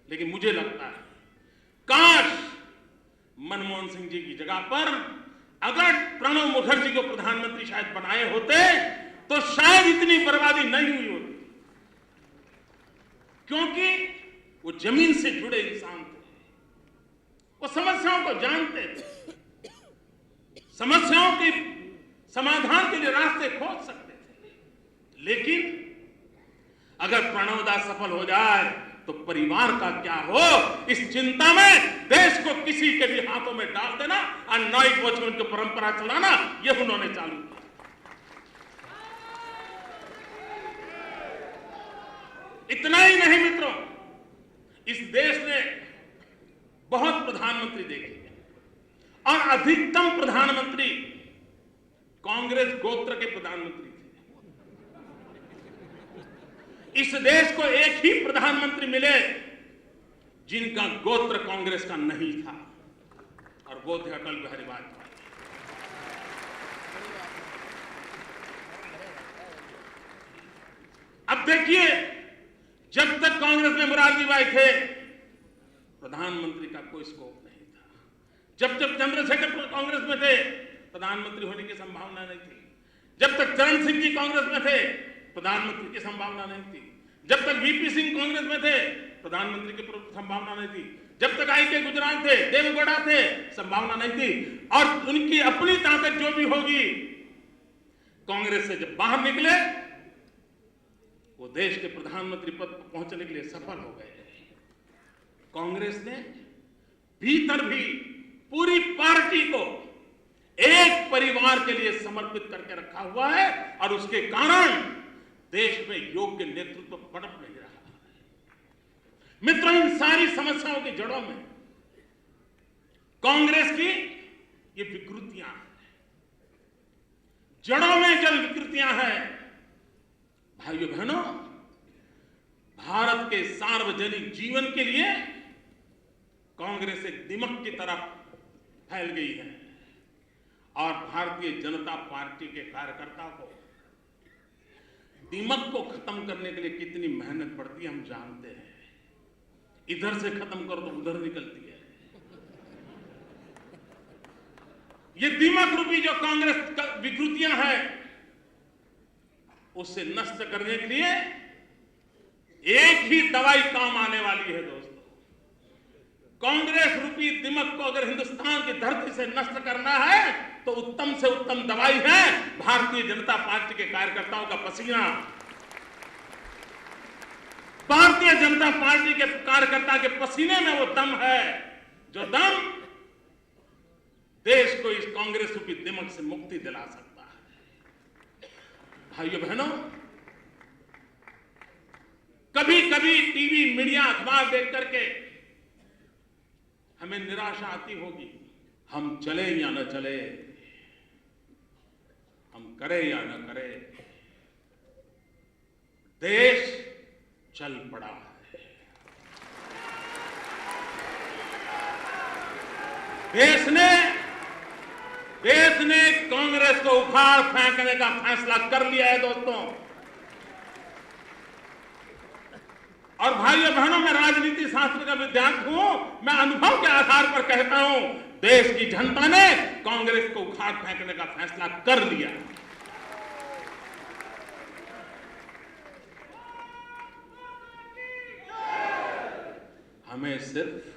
लेकिन मुझे लगता है काश मनमोहन सिंह जी की जगह पर अगर प्रणब मुखर्जी को प्रधानमंत्री शायद बनाए होते तो शायद इतनी बर्बादी नहीं हुई होती, क्योंकि वो जमीन से जुड़े इंसान थे, वो समस्याओं को जानते थे, समस्याओं के समाधान के लिए रास्ते खोज सकते थे। लेकिन अगर प्रणब दा सफल हो जाए तो परिवार का क्या हो, इस चिंता में देश को किसी के भी हाथों में डाल देना और नाइट वॉचमैन की परंपरा चलाना, यह उन्होंने चालू किया। इतना ही नहीं मित्रों, इस देश ने बहुत प्रधानमंत्री देखे और अधिकतम प्रधानमंत्री कांग्रेस गोत्र के प्रधानमंत्री थे। इस देश को एक ही प्रधानमंत्री मिले जिनका गोत्र कांग्रेस का नहीं था, और वो थे अटल बिहारी वाजपेयी। अब देखिए, जब तक कांग्रेस में मोरारजी भाई थे प्रधानमंत्री का कोई स्कोप नहीं था। जब जब चंद्रशेखर कांग्रेस में थे प्रधानमंत्री होने की संभावना नहीं थी। जब तक चरण सिंह जी कांग्रेस में थे प्रधानमंत्री की संभावना नहीं थी। जब तक वीपी सिंह कांग्रेस में थे प्रधानमंत्री की संभावना नहीं थी। जब तक आई के गुजराल थे, देवेगौड़ा थे, संभावना नहीं थी। और उनकी अपनी ताकत जो भी होगी, कांग्रेस से जब बाहर निकले वो देश के प्रधानमंत्री पद पर पहुंचने के लिए सफल हो गए। कांग्रेस ने भीतर भी पूरी पार्टी को एक परिवार के लिए समर्पित करके रखा हुआ है, और उसके कारण देश में योग्य नेतृत्व पनप नहीं रहा है। मित्रों, इन सारी समस्याओं की जड़ों में कांग्रेस की ये विकृतियां हैं। जड़ों में जब विकृतियां हैं, भाइयों बहनों, भारत के सार्वजनिक जीवन के लिए कांग्रेस एक दीमक की तरफ फैल गई है, और भारतीय जनता पार्टी के कार्यकर्ता को दीमक को खत्म करने के लिए कितनी मेहनत पड़ती है हम जानते हैं। इधर से खत्म करो तो उधर निकलती है। ये दीमक रूपी जो कांग्रेस का विकृतियां हैं, उससे नष्ट करने के लिए एक ही दवाई काम आने वाली है दोस्तों। कांग्रेस रूपी दीमक को अगर हिंदुस्तान की धरती से नष्ट करना है तो उत्तम से उत्तम दवाई है भारतीय जनता पार्टी के कार्यकर्ताओं का पसीना। भारतीय जनता पार्टी के कार्यकर्ता के पसीने में वो दम है, जो दम देश को इस कांग्रेस रूपी दीमक से मुक्ति दिला सकता है। भाइयों बहनों, कभी कभी टीवी, मीडिया, अखबार देख करके हमें निराशा आती होगी। हम चले या न चले, हम करें या न करें, देश चल पड़ा है। देश ने कांग्रेस को उखाड़ फेंकने का फैसला कर लिया है दोस्तों। और भाइयों बहनों, मैं राजनीति शास्त्र का विद्यार्थी हूं। मैं अनुभव के आधार पर कहता हूं, देश की जनता ने कांग्रेस को उखाड़ फेंकने का फैसला कर लिया। हमें सिर्फ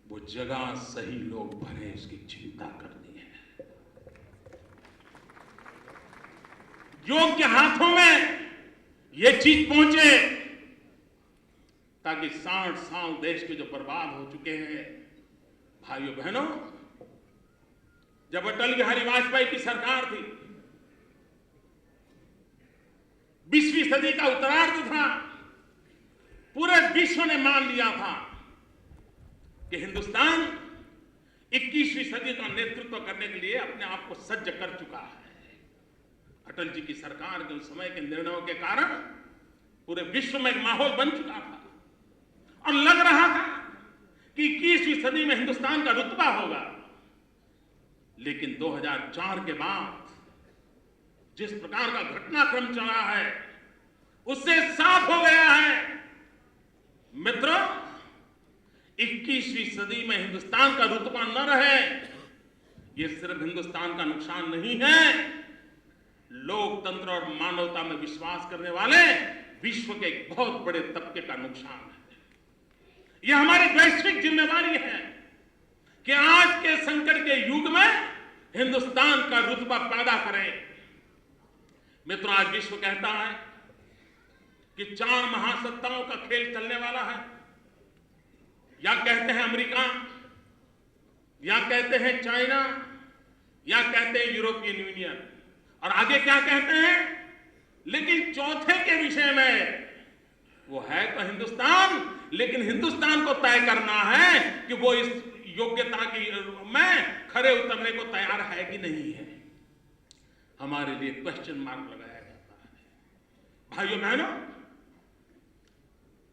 वो जगह सही लोग भरे, इसकी चिंता करनी है। योग्य हाथों में ये चीज पहुंचे ताकि 60 साल देश के जो बर्बाद हो चुके हैं। भाइयों बहनों, जब अटल बिहारी वाजपेयी की सरकार थी, 20वीं सदी का उत्तरार्ध था, पूरे विश्व ने मान लिया था कि हिंदुस्तान 21वीं सदी का नेतृत्व करने के लिए अपने आप को सज्ज कर चुका है। अटल जी की सरकार के उस समय के निर्णयों के कारण पूरे विश्व में एक माहौल बन चुका था, और लग रहा था कि 21वीं सदी में हिंदुस्तान का रुतबा होगा। लेकिन 2004 के बाद जिस प्रकार का घटनाक्रम चला है, उससे साफ हो गया है मित्रों, 21वीं सदी में हिंदुस्तान का रुतबा न रहे, ये सिर्फ हिंदुस्तान का नुकसान नहीं है, लोकतंत्र और मानवता में विश्वास करने वाले विश्व के एक बहुत बड़े तबके का नुकसान है। यह हमारी वैश्विक जिम्मेदारी है कि आज के संकट के युग में हिंदुस्तान का रुतबा पैदा करें। मित्रों, आज विश्व कहता है कि 4 महासत्ताओं का खेल चलने वाला है। या कहते हैं अमेरिका, या कहते हैं चाइना, या कहते हैं यूरोपियन यूनियन, और आगे क्या कहते हैं, लेकिन चौथे के विषय में वो है तो हिंदुस्तान, लेकिन हिंदुस्तान को तय करना है कि वो इस योग्यता की में खरे उतरने को तैयार है कि नहीं है। हमारे लिए क्वेश्चन मार्क लगाया जाता है। भाइयों बहनों,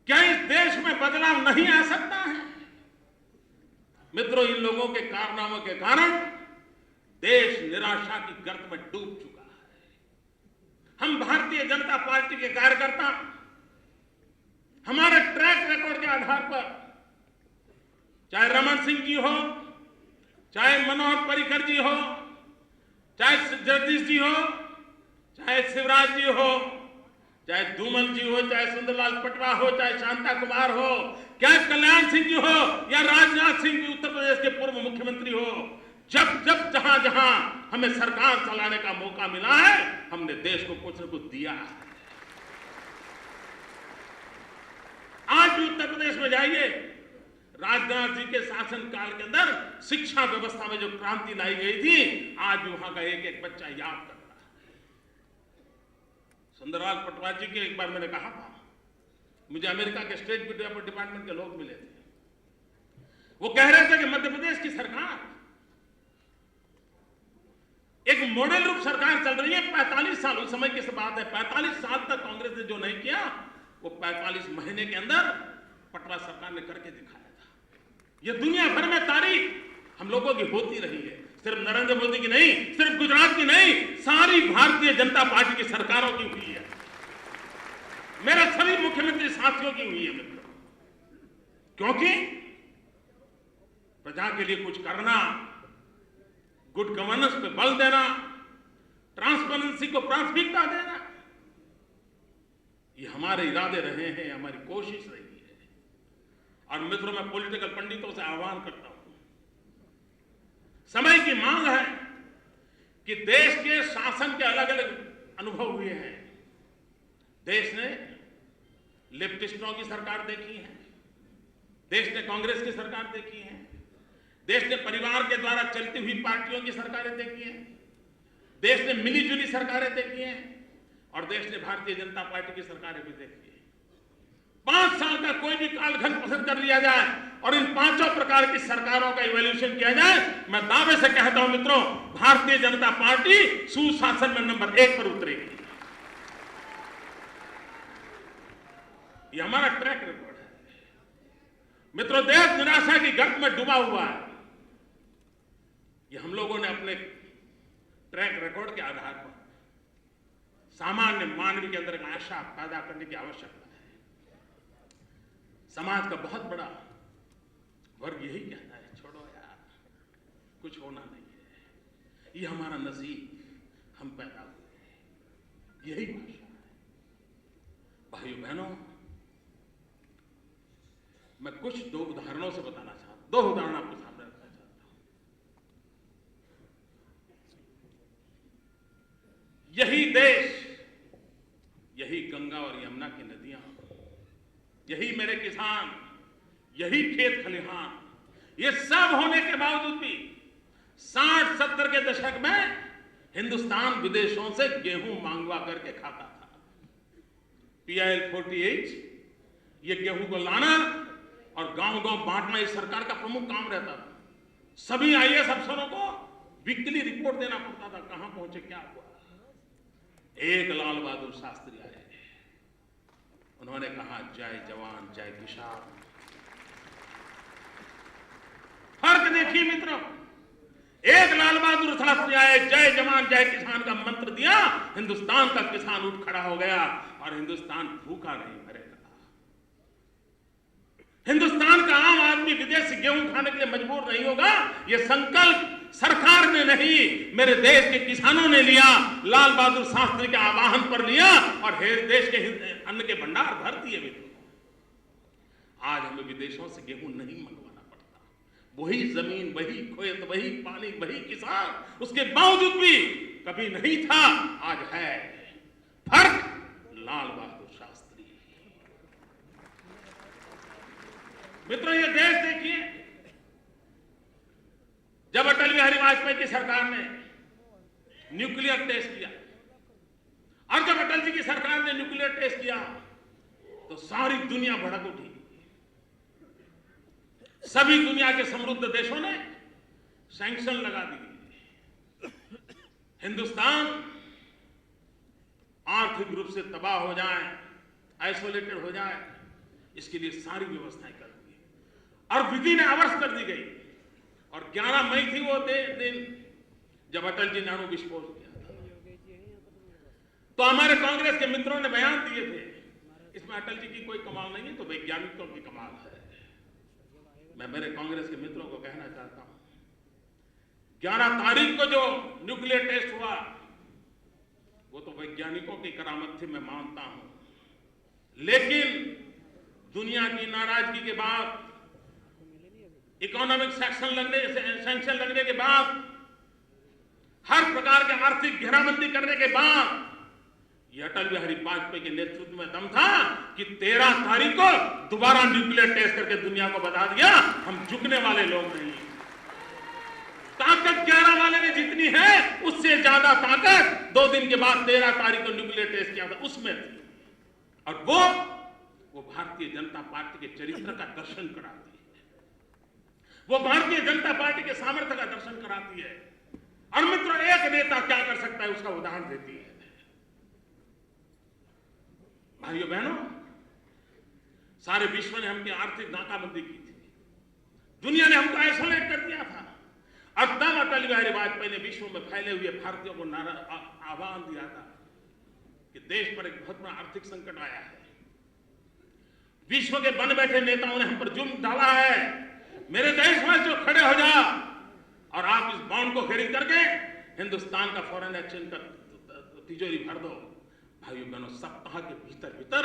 क्या इस देश में बदलाव नहीं आ सकता है? मित्रों, इन लोगों के कारनामों के कारण देश निराशा की गर्त में डूब चुका है। हम भारतीय जनता पार्टी के कार्यकर्ता हमारे ट्रैक रिकॉर्ड के आधार पर, चाहे रमन सिंह जी हो, चाहे मनोहर पर्रिकर जी हो, चाहे जगदीश जी हो, चाहे शिवराज जी हो, चाहे धूमल जी हो, चाहे सुंदरलाल पटवा हो, चाहे शांता कुमार हो, क्या कल्याण सिंह जी हो, या राजनाथ सिंह जी उत्तर प्रदेश के पूर्व मुख्यमंत्री हो, जब जब जहां जहां हमें सरकार चलाने का मौका मिला है, हमने देश को कुछ न कुछ दिया है। आज भी उत्तर प्रदेश में जाइए, राजनाथ जी के शासनकाल के अंदर शिक्षा व्यवस्था में जो क्रांति लाई गई थी, आज वहां का एक एक बच्चा याद कर रहा है। सुंदरलाल पटवा जी के एक बार मैंने कहा था, मुझे अमेरिका के स्टेट डिपार्टमेंट के लोग मिले थे, वो कह रहे थे कि मध्य प्रदेश की सरकार एक मॉडल रूप सरकार चल रही है। 45 साल, उस समय की बात है, 45 साल तक कांग्रेस ने जो नहीं किया, वो 45 महीने के अंदर पटवा सरकार ने करके दिखाया था। ये दुनिया भर में तारीफ हम लोगों की होती रही है, सिर्फ नरेंद्र मोदी की नहीं, सिर्फ गुजरात की नहीं, सारी भारतीय जनता पार्टी की सरकारों की हुई है, मेरे सभी मुख्यमंत्री साथियों की हुई है मित्रों। क्योंकि प्रजा के लिए कुछ करना, गुड गवर्नेंस पे बल देना, ट्रांसपेरेंसी को प्राथमिकता देना, ये हमारे इरादे रहे हैं, हमारी कोशिश रही है। और मित्रों, मैं पॉलिटिकल पंडितों से आह्वान करता हूं, समय की मांग है कि देश के शासन के अलग अलग अनुभव हुए हैं। देश ने लेफ्टिस्टों की सरकार देखी है, देश ने कांग्रेस की सरकार देखी है, देश ने परिवार के द्वारा चलती हुई पार्टियों की सरकारें देखी हैं, देश ने मिलीजुली सरकारें देखी हैं, और देश ने भारतीय जनता पार्टी की सरकारें भी देखी है। 5 साल का कोई भी कालखंड पसंद कर लिया जाए और इन 5 प्रकार की सरकारों का इवैल्यूएशन किया जाए, मैं दावे से कहता हूं मित्रों, भारतीय जनता पार्टी सुशासन में नंबर 1 पर उतरेगी। ये हमारा ट्रैक रिकॉर्ड है मित्रों। देश निराशा की गर्त में डूबा हुआ है। ये हम लोगों ने अपने ट्रैक रिकॉर्ड के आधार पर सामान्य मानव के अंदर एक आशा पैदा करने की आवश्यकता है। समाज का बहुत बड़ा वर्ग यही कहता है, छोड़ो यार, कुछ होना नहीं है, ये हमारा नसीब, हम पैदा हुए, यही भाषा है। भाइयों बहनों, मैं कुछ 2 उदाहरणों से बताना चाहता हूं, 2 उदाहरण आपके सामने रखना चाहता हूं। यही देश, यही गंगा और यमुना की नदियां, यही मेरे किसान, यही खेत खलिहान, ये सब होने के बावजूद भी 60-70 के दशक में हिंदुस्तान विदेशों से गेहूं मांगवा करके खाता था। PIL 48 ये गेहूं को लाना और गांव-गांव बांटना इस सरकार का प्रमुख काम रहता था। सभी IAS अफसरों को वीकली रिपोर्ट देना पड़ता था, कहां पहुंचे, क्या हुआ। एक लाल बहादुर शास्त्री आए, उन्होंने कहा, जय जवान जय किसान। फर्क देखिए मित्रों, एक लाल बहादुर शास्त्री आए, जय जवान जय किसान का मंत्र दिया, हिंदुस्तान का किसान उठ खड़ा हो गया और हिंदुस्तान भूखा नहीं मरेगा। हिंदुस्तान का आम आदमी विदेशी गेहूं खाने के लिए मजबूर नहीं होगा। यह संकल्प सरकार ने नहीं, मेरे देश के किसानों ने लिया, लाल बहादुर शास्त्री के आह्वान पर लिया और देश के अन्न के भंडार भर दिए। आज हमें विदेशों से गेहूं नहीं मंगवाना पड़ता। वही जमीन, वही खेत, वही पानी, वही किसान, उसके बावजूद भी कभी नहीं था, आज है। फर्क लाल बहादुर शास्त्री। मित्रों, ये देश देखिए, जब अटल बिहारी वाजपेयी की सरकार ने न्यूक्लियर टेस्ट किया और जब अटल जी की सरकार ने न्यूक्लियर टेस्ट किया तो सारी दुनिया भड़क उठी। सभी दुनिया के समृद्ध देशों ने सैंक्शन लगा दिए। हिंदुस्तान आर्थिक रूप से तबाह हो जाए, आइसोलेटेड हो जाए, इसके लिए सारी व्यवस्थाएं कर दी और विधि ने आवर्स कर दी गई। और 11 मई थी वो दिन जब अटल जी ने अणु विस्फोट किया था। तो हमारे कांग्रेस के मित्रों ने बयान दिए थे, इसमें अटल जी की कोई कमाल नहीं है, तो वैज्ञानिकों की कमाल है। मैं मेरे कांग्रेस के मित्रों को कहना चाहता हूं, 11 तारीख को जो न्यूक्लियर टेस्ट हुआ वो तो वैज्ञानिकों की करामत थी, मैं मानता हूं। लेकिन दुनिया की नाराजगी के बाद, इकोनॉमिक सैंक्शन लगने के बाद, हर प्रकार के आर्थिक घेराबंदी करने के बाद, यह अटल बिहारी वाजपेयी के नेतृत्व में दम था कि 13 तारीख को दोबारा न्यूक्लियर टेस्ट करके दुनिया को बता दिया हम झुकने वाले लोग नहीं। ताकत 11 वाले ने जितनी है उससे ज्यादा ताकत 2 दिन के बाद 13 तारीख को न्यूक्लियर टेस्ट किया था उसमें थी। और वो भारतीय जनता पार्टी के चरित्र का दर्शन कराती है, वो भारतीय जनता पार्टी के सामर्थ्य का दर्शन कराती है। और मित्रों, एक नेता क्या कर सकता है उसका उदाहरण देती है। भाइयों बहनों, सारे विश्व ने हमकी आर्थिक नाकाबंदी की थी, दुनिया ने हमको आइसोलेट कर दिया था। और तब अटल बिहारी वाजपेयी ने विश्व में फैले हुए भारतीयों को आह्वान दिया था कि देश पर एक बहुत बड़ा आर्थिक संकट आया है, विश्व के बन बैठे नेताओं ने हम पर जुल्म डाला है, मेरे देशवासियों खड़े हो जाओ और आप इस बॉन्ड को खरीद करके हिंदुस्तान का फॉरेन एक्सचेंज का तिजोरी भर दो। भाइयों बहनों, सप्ताह के भीतर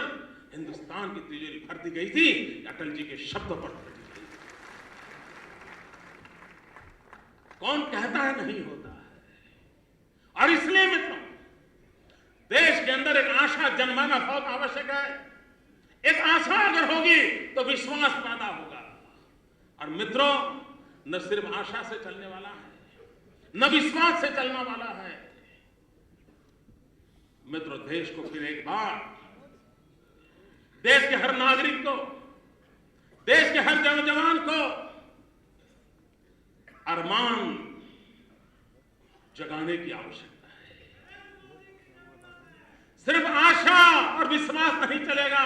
हिंदुस्तान की तिजोरी भर दी गई थी, अटल जी के शब्दों पर भर दी गई। कौन कहता है नहीं होता है। और इसलिए मित्रों, देश के अंदर एक आशा जन्माना बहुत आवश्यक है। एक आशा अगर होगी तो विश्वास पैदा होगा। और मित्रों, न सिर्फ आशा से चलने वाला है, न विश्वास से चलने वाला है। मित्रों, देश को फिर एक बार, देश के हर नागरिक को, देश के हर जवान को अरमान जगाने की आवश्यकता है। सिर्फ आशा और विश्वास नहीं चलेगा।